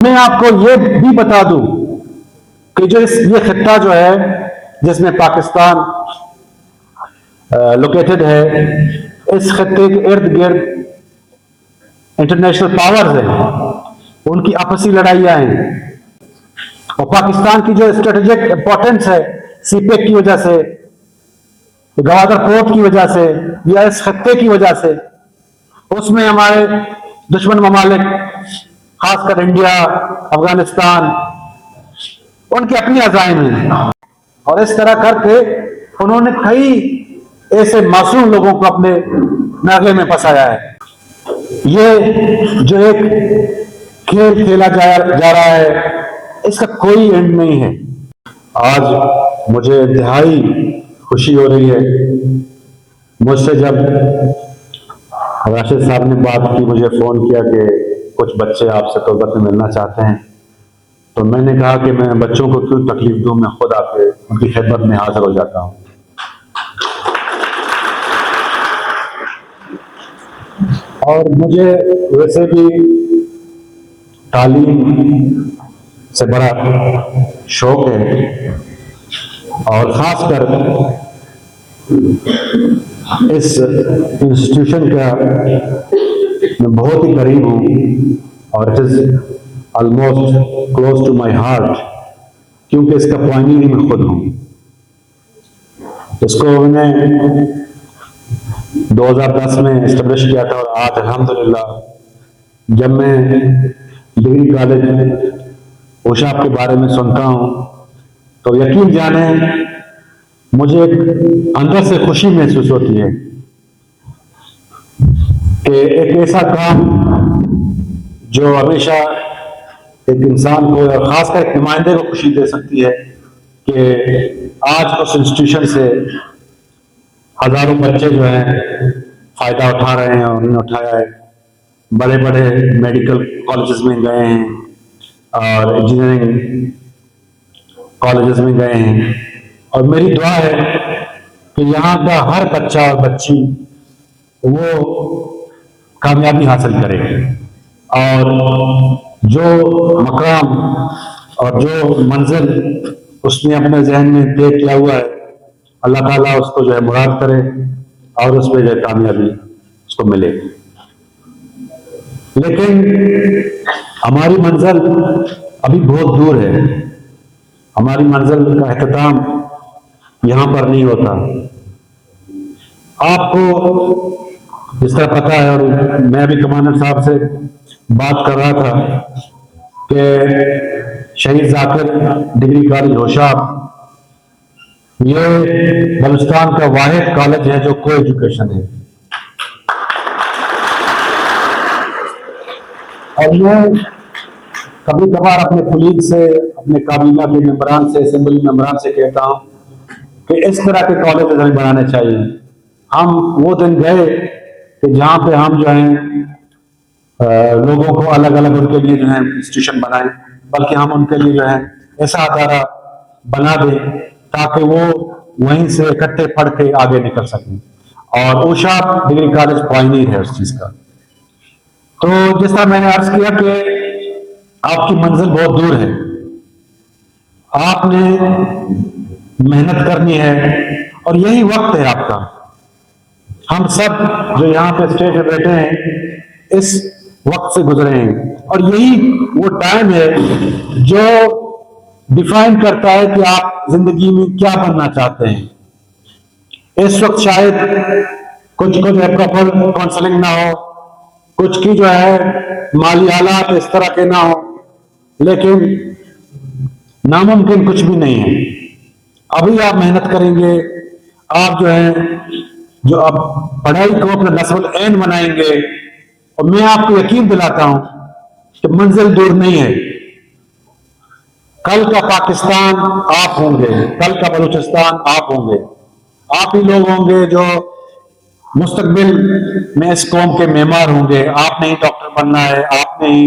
मैं आपको ये भी बता दूं कि ये खित्ता जो है जिसमें पाकिस्तान लोकेटेड है, इस खित्ते के इर्द गिर्द इंटरनेशनल पावर्स हैं, उनकी आपसी लड़ाइयां हैं। और पाकिस्तान की जो स्ट्रेटेजिक इंपॉर्टेंस है सीपेक की वजह से, गवादर पोर्ट की वजह से या इस खत्ते की वजह से, उसमें हमारे दुश्मन ममालिक खासकर इंडिया, अफगानिस्तान, उनके अपनी अज़ाइम हैं। और इस तरह करके उन्होंने कई ऐसे मासूम लोगों को अपने नागे में फंसाया है। ये जो एक खेल खेला जा रहा है, इसका कोई एंड नहीं है। आज मुझे इंतहाई खुशी हो रही है। मुझसे जब राशिद साहब ने बात की, मुझे फोन किया कि कुछ बच्चे आपसे तौबत में मिलना चाहते हैं, तो मैंने कहा कि मैं बच्चों को क्यों तकलीफ दूं, मैं खुद आके उनकी खिदमत में हाजिर हो जाता हूं। और मुझे वैसे भी तालीम से बड़ा शौक है और खासकर इस इंस्टीट्यूशन का मैं बहुत ही करीब हूं और it is almost close to my heart, क्योंकि इसका पायनियर मैं खुद हूं। इसको मैंने 2010 में एस्टेब्लिश किया था और आज अल्हम्दुलिल्लाह जब मैं डिग्री कॉलेज ओशाब के बारे में सुनता हूं तो यकीन जाने मुझे एक अंदर से खुशी महसूस होती है कि एक ऐसा काम जो हमेशा एक इंसान को और खासकर एक नुमाइंदे को खुशी दे सकती है कि आज उस इंस्टीट्यूशन से हजारों बच्चे जो हैं फायदा उठा रहे हैं और उन्होंने उठाया है। बड़े बड़े मेडिकल कॉलेजेस में गए हैं और इंजीनियरिंग कॉलेजेस में गए हैं और मेरी दुआ है कि यहाँ का हर बच्चा और बच्ची वो कामयाबी हासिल करे और जो मकाम और जो मंजिल उसने अपने जहन में तय किया हुआ है, अल्लाह ताला उसको जो है मुराद करे और उसमें जो है कामयाबी उसको मिले। लेकिन हमारी मंजिल अभी बहुत दूर है। हमारी मंजिल का इख्तिताम यहां पर नहीं होता। आपको जिस तरह पता है, और मैं भी कमांडर साहब से बात कर रहा था कि शहीद जाकिर डिग्री कॉलेज होशाब ये बलूचिस्तान का वाहिद कॉलेज है जो को एजुकेशन है। और मैं कभी कभार अपने कुलीग से, अपने काबीना के मेंबरान से, असेंबली मेंबरान से कहता हूं कि इस तरह के कॉलेज हमें बनाने चाहिए। हम वो दिन गए कि जहां पे हम जो है लोगों को अलग अलग उनके लिए जो है इंस्टीट्यूशन बनाए, बल्कि हम उनके लिए जो है ऐसा अदारा बना दें ताकि वो वहीं से इकट्ठे पढ़ के आगे निकल सकें। और ओशाब डिग्री कॉलेज पायनियर है उस चीज का। तो जिस तरह मैंने अर्ज किया कि आपकी मंजिल बहुत दूर है, आपने मेहनत करनी है और यही वक्त है आपका। हम सब जो यहाँ पे स्टेज पे बैठे हैं इस वक्त से गुजरे हैं और यही वो टाइम है जो डिफाइन करता है कि आप जिंदगी में क्या बनना चाहते हैं। इस वक्त शायद कुछ को जो है प्रॉपर काउंसलिंग ना हो, कुछ की जो है माली हालात इस तरह के ना हो, लेकिन नामुमकिन कुछ भी नहीं है। अभी आप मेहनत करेंगे, आप जो है जो अब पढ़ाई को अपना नस्ल ऐन बनाएंगे, और मैं आपको यकीन दिलाता हूं कि मंजिल दूर नहीं है। कल का पाकिस्तान आप होंगे, कल का बलूचिस्तान आप होंगे। आप ही लोग होंगे जो मुस्तकबिल में इस कौम के मेमार होंगे। आपने ही डॉक्टर बनना है, आपने ही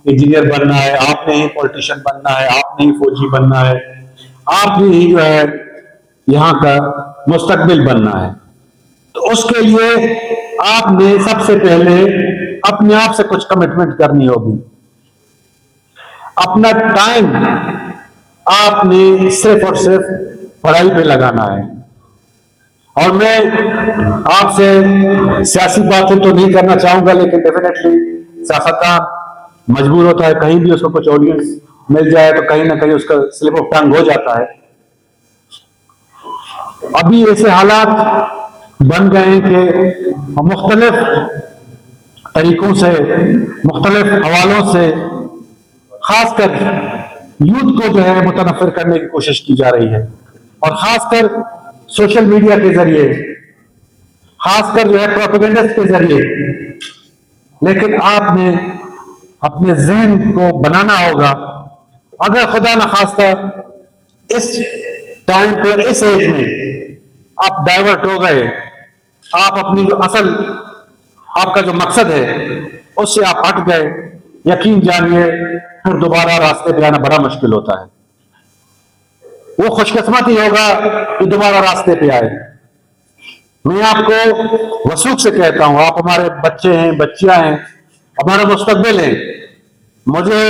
इंजीनियर बनना है, आपने ही पॉलिटिशियन बनना है, आपने ही फौजी बनना है, आपने ही जो है यहाँ का मुस्तकबिल बनना है। तो उसके लिए आपने सबसे पहले अपने आप से कुछ कमिटमेंट करनी होगी। अपना टाइम आपने सिर्फ और सिर्फ पढ़ाई पे लगाना है। और मैं आपसे सियासी बातें तो नहीं करना चाहूंगा, लेकिन डेफिनेटली सियासतदान मजबूर होता है, कहीं भी उसको कुछ ऑडियंस मिल जाए तो कहीं ना कहीं उसका स्लिप ऑफ टंग हो जाता है। अभी ऐसे हालात बन गए हैं कि मुख्तलिफ तरीकों से, मुख्तलिफ हवालों से खासकर यूथ को जो है मुतनफिर करने की कोशिश की जा रही है, और खासकर सोशल मीडिया के जरिए, खासकर जो है प्रोपेगेंडा के जरिए। लेकिन आपने अपने जहन को बनाना होगा, अगर खुदा न खास्ता इस टाइम पर, इस एज में आप डाइवर्ट हो गए, आप अपनी जो असल आपका जो मकसद है उससे आप हट गए, यकीन जानिए फिर दोबारा रास्ते पे आना बड़ा मुश्किल होता है। वो खुशकिस्मत ही होगा कि दोबारा रास्ते पे आए। मैं आपको वसूख से कहता हूं, आप हमारे बच्चे हैं, बच्चियां हैं, हमारा मुस्तकबिल है। मुझे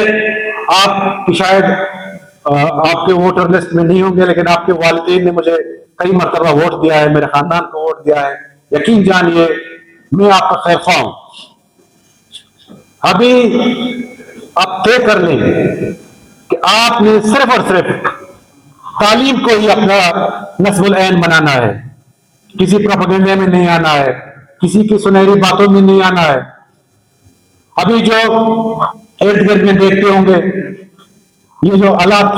आप शायद आपके वोटर लिस्ट में नहीं होंगे, लेकिन आपके वालिदैन ने मुझे कई मरतबा वोट दिया है, मेरे खानदान को वोट दिया है। यकीन जानिए मैं आपका खैर ख्वाह हूं। अभी आप तय कर लें कि आपने सिर्फ और सिर्फ तालीम को ही अपना नस्बुल ऐन बनाना है, किसी प्रोपेगेंडा में नहीं आना है, किसी की सुनहरी बातों में नहीं आना है। अभी जो इर्द गिर्द में देखते होंगे, ये जो हालात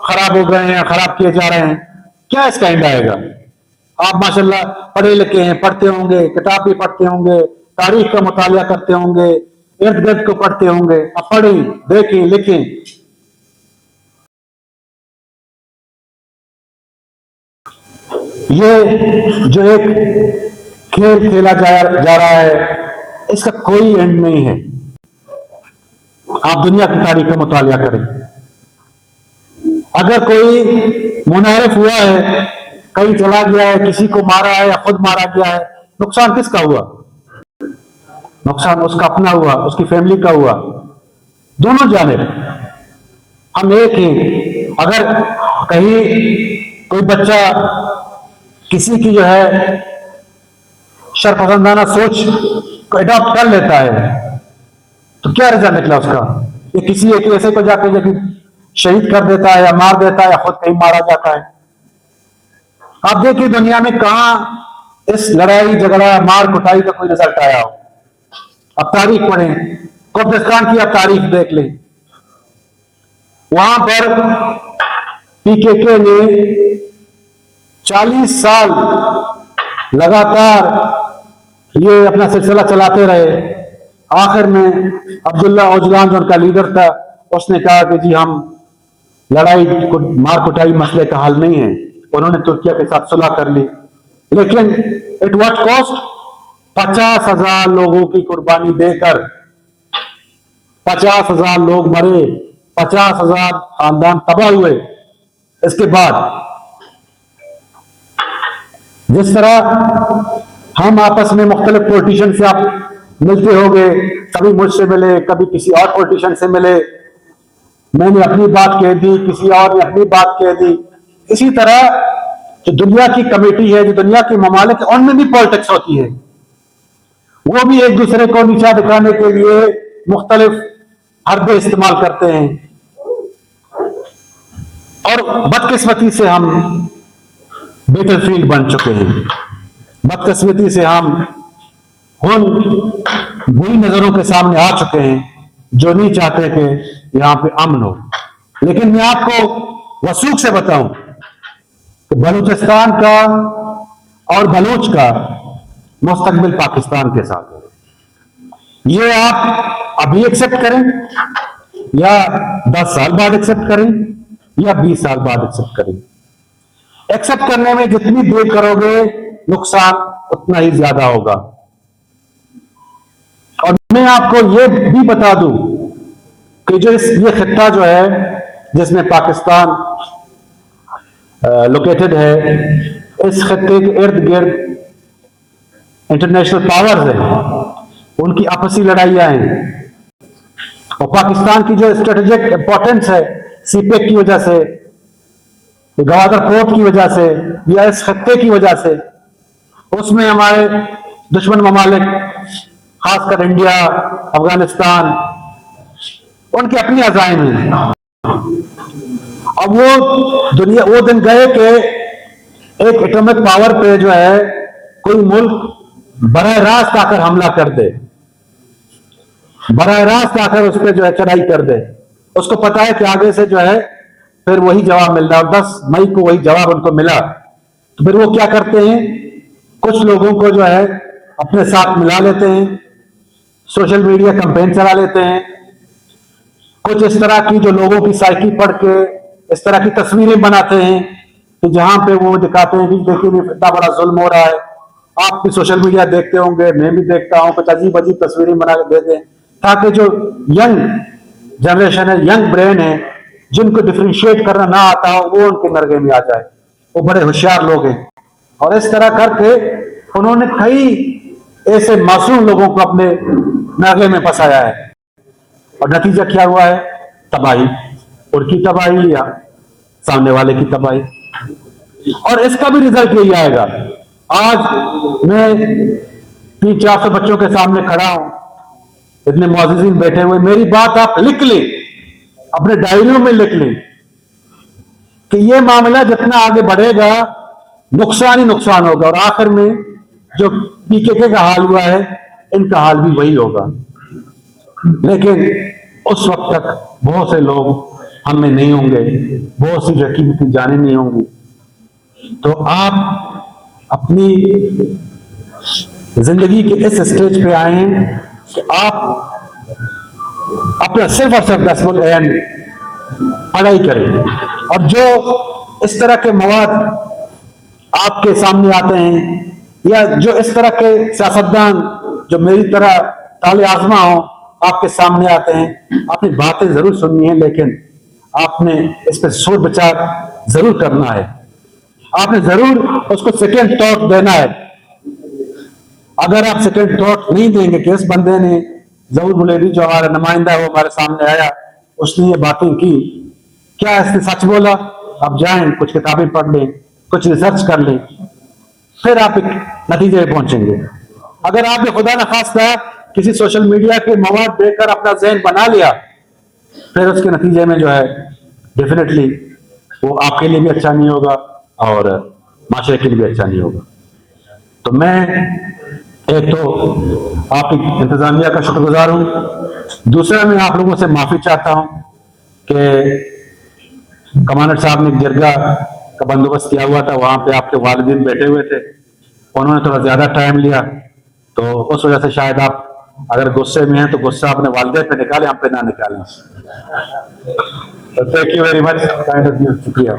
खराब हो गए हैं, खराब किए जा रहे हैं, क्या इसका एंड आएगा? आप माशाल्लाह पढ़े लिखे हैं, पढ़ते होंगे, किताब भी पढ़ते होंगे, तारीख का मुतालिया करते होंगे, इर्द गिर्द को पढ़ते होंगे। अब पढ़ें, देखें, लिखें। ये जो एक खेल खेला जा रहा है, इसका कोई एंड नहीं है। आप दुनिया की तारीख का मुतालिया करें। अगर कोई मुनारिफ हुआ है, कहीं चला गया है, किसी को मारा है या खुद मारा गया है, नुकसान किसका हुआ? नुकसान उसका अपना हुआ, उसकी फैमिली का हुआ, दोनों जानिब। हम एक ही, अगर कहीं कोई बच्चा किसी की जो है शरपसंदाना सोच को अडॉप्ट कर लेता है, तो क्या रिजल्ट निकला उसका? ये किसी एक ऐसे को जाके शहीद कर देता है या मार देता है या खुद कहीं मारा जाता है। आप देखिए दुनिया में कहां इस लड़ाई झगड़ा मार कुटाई का कोई रिजल्ट आया हो। अब तारीख पढ़ें, कुर्दिस्तान की आप तारीख देख लें, वहां पर पीकेके ने 40 साल लगातार ये अपना सिलसिला चलाते रहे। आखिर में अब्दुल्ला ओजलान जो उनका लीडर था, उसने कहा कि जी हम लड़ाई मार कुटाई मसले का हल नहीं है। उन्होंने तुर्किया के साथ सुलह कर ली, लेकिन इट व्हाट कॉस्ट? 50,000 लोगों की कुर्बानी देकर 50,000 लोग मरे, 50,000 खानदान तबाह हुए। इसके बाद जिस तरह हम आपस में मुख्तलिफ पॉलिटिशियन से आप मिलते होंगे, कभी मुझसे मिले, कभी किसी और पॉलिटिशियन से मिले, मैंने अपनी बात कह दी, किसी और ने अपनी बात कह दी। इसी तरह जो दुनिया की कमेटी है, जो दुनिया के ममालिक है, उनमें भी पॉलिटिक्स होती है। वो भी एक दूसरे को नीचा दिखाने के लिए मुख्तलिफ हरबे इस्तेमाल करते हैं। और बदकिस्मती से हम बैटलफील्ड बन चुके हैं। बदकिस्मती से हम उन बुरी नजरों के सामने आ चुके हैं जो नहीं चाहते कि यहां पे अमन हो। लेकिन मैं आपको वसूख से बताऊं कि बलूचिस्तान का और बलूच का मुस्तकबिल पाकिस्तान के साथ है। ये आप अभी एक्सेप्ट करें या 10 साल बाद एक्सेप्ट करें या 20 साल बाद एक्सेप्ट करें, एक्सेप्ट करने में जितनी देर करोगे नुकसान उतना ही ज्यादा होगा। और मैं आपको ये भी बता दूं कि जो ये खित्ता जो है जिसमें पाकिस्तान लोकेटेड है, इस खित्ते के इर्द गिर्द इंटरनेशनल पावर्स हैं, उनकी आपसी लड़ाइयां हैं। और पाकिस्तान की जो स्ट्रेटेजिक इंपॉर्टेंस है सीपेक की वजह से, गवादर पोर्ट की वजह से, या इस खत्ते की वजह से, उसमें हमारे दुश्मन ममालिक खासकर इंडिया, अफगानिस्तान, उनके अपनी अज़ाइम हैं। अब वो दिन गए कि एक एटॉमिक पावर पे जो है कोई मुल्क बराह रास्त आकर हमला कर दे, बराह रास्त आकर उस पर जो है चढ़ाई कर दे। उसको पता है कि आगे से जो है फिर वही जवाब मिल रहा है, और 10 मई को वही जवाब उनको मिला। तो फिर वो क्या करते हैं, कुछ लोगों को जो है अपने साथ मिला लेते हैं, सोशल मीडिया कैंपेन चला लेते हैं, कुछ इस तरह की जो लोगों की साइकी पढ़ के इस तरह की तस्वीरें बनाते हैं कि जहां पे वो दिखाते हैं कि देखिए इतना बड़ा जुल्म हो रहा है। आप भी सोशल मीडिया देखते होंगे, मैं भी देखता हूं, कुछ अजीब अजीब तस्वीरें बना के देते हैं ताकि जो यंग जनरेशन है, यंग ब्रेन है, जिनको डिफ्रेंशिएट करना ना आता हो, वो उनके नरगे में आ जाए। वो बड़े होशियार लोग हैं और इस तरह करके उन्होंने कई ऐसे मासूम लोगों को अपने नरगे में फंसाया है। और नतीजा क्या हुआ है? तबाही, उनकी तबाही या सामने वाले की तबाही। और इसका भी रिजल्ट यही आएगा। आज मैं 300-400 बच्चों के सामने खड़ा हूं, इतने मुअज़्ज़िज़ीन बैठे हुए, मेरी बात आप लिख लें, अपने डायरियों में लिख लें कि यह मामला जितना आगे बढ़ेगा नुकसान ही नुकसान होगा, और आखिर में जो पीकेके का हाल हुआ है इनका हाल भी वही होगा। लेकिन उस वक्त तक बहुत से लोग हम में नहीं होंगे, बहुत सी कीमती जानें नहीं होंगी। तो आप अपनी जिंदगी के इस स्टेज पे आए हैं कि आप अपना सिर्फ और सिर्फ दसमल एन पढ़ाई करें, और जो इस तरह के मवाद आपके सामने आते हैं या जो इस तरह के सियासतदान जो मेरी तरह ताले आजमा हो आपके सामने आते हैं, अपनी बातें जरूर सुननी है, लेकिन आपने इस पर सोच विचार जरूर करना है। आपने जरूर उसको सेकेंड थॉट देना है। अगर आप सेकेंड थॉट नहीं देंगे कि इस बंदे ने जहूर बुलेरी जो हमारा नुमाइंदा है वो हमारे सामने आया, उसने ये बातें की, क्या इसने सच बोला? आप जाएं, कुछ किताबें पढ़ लें, कुछ रिसर्च कर लें, फिर आप एक नतीजे पे पहुंचेंगे। अगर आपने खुदा न खास्ता किसी सोशल मीडिया के मवाद देखकर अपना ज़हन बना लिया, फिर उसके नतीजे में जो है डेफिनेटली वो आपके लिए भी अच्छा नहीं होगा और माशरे के लिए भी अच्छा नहीं होगा। तो मैं एक तो आपकी इंतजामिया का शुक्रगुजार हूं, दूसरा मैं आप लोगों से माफी चाहता हूं कि कमांडर साहब ने एक जरगा का बंदोबस्त किया हुआ था, वहां पे आपके वालिदैन बैठे हुए थे, उन्होंने थोड़ा ज्यादा टाइम लिया, तो उस वजह से शायद आप अगर गुस्से में हैं तो गुस्सा अपने वालिदैन पे निकालें, हम पे ना निकालें। थैंक यू वेरी मच, शुक्रिया।